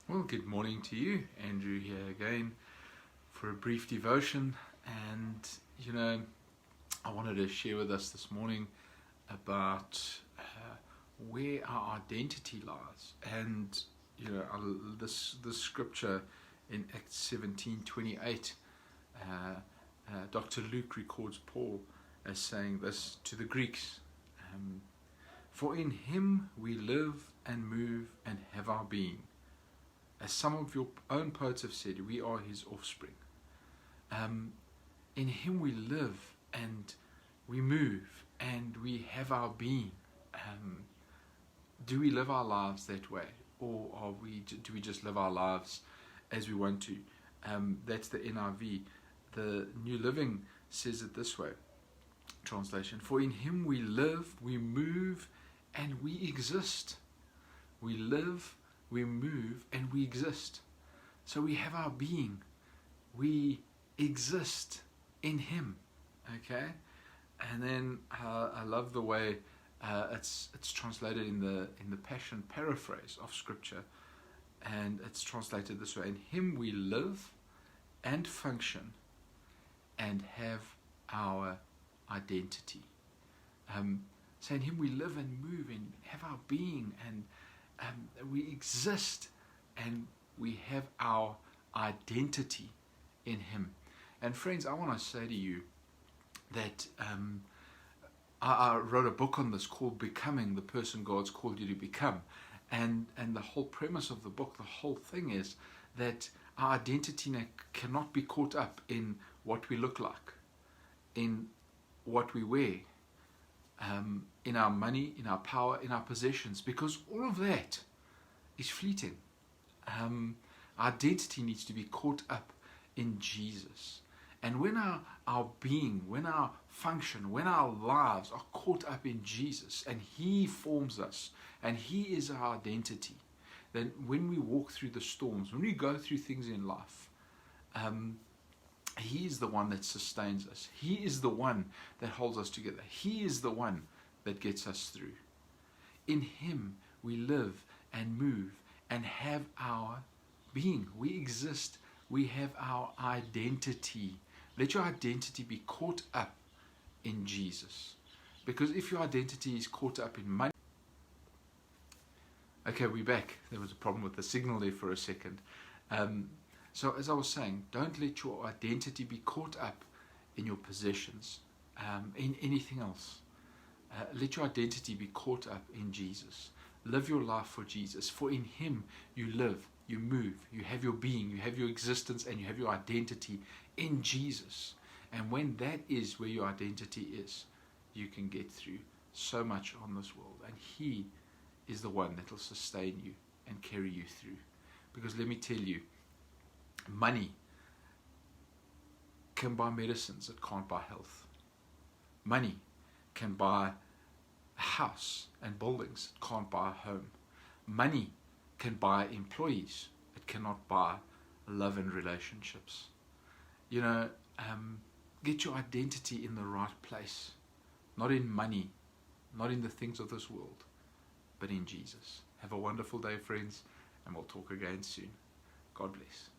Well, good morning to you. Andrew here again for a brief devotion. And, I wanted to share with us this morning about where our identity lies. And, this scripture in Acts 17:28, Dr. Luke records Paul as saying this to the Greeks. For in him we live and move and have our being. As some of your own poets have said, we are his offspring. In him we live and we move and we have our being. Do we live our lives that way? Or do we just live our lives as we want to? That's the NIV. The New Living says it this way, translation. For in him we live, we move, and we exist. We live, we move, and we exist. So we have our being. We exist in him. Okay? And then I love the way it's translated in the Passion paraphrase of Scripture. And it's translated this way. In him we live and function and have our identity. So in him we live and move and have our being, and we exist and we have our identity in him. And friends, I want to say to you that I wrote a book on this called Becoming the Person God's Called You to Become. And the whole premise of the book, the whole thing is that our identity cannot be caught up in what we look like, in what we wear, in our money, in our power, in our possessions, because all of that is fleeting. Identity needs to be caught up in Jesus. And when our being, when our function, when our lives are caught up in Jesus and he forms us and he is our identity, then when we walk through the storms, when we go through things in life, he is the one that sustains us. He is the one that holds us together. He is the one that gets us through. In him we live and move and have our being. We exist. We have our identity. Let your identity be caught up in Jesus. Because if your identity is caught up in money... Okay, we're back. There was a problem with the signal there for a second. So as I was saying, don't let your identity be caught up in your possessions, in anything else. Let your identity be caught up in Jesus. Live your life for Jesus. For in him you live, you move, you have your being, you have your existence, and you have your identity in Jesus. And when that is where your identity is, you can get through so much on this world. And he is the one that will sustain you and carry you through. Because let me tell you, money can buy medicines, it can't buy health. Money can buy a house and buildings, it can't buy a home. Money can buy employees, it cannot buy love and relationships. Get your identity in the right place, not in money, not in the things of this world, but in Jesus. Have a wonderful day, friends, and we'll talk again soon. God bless.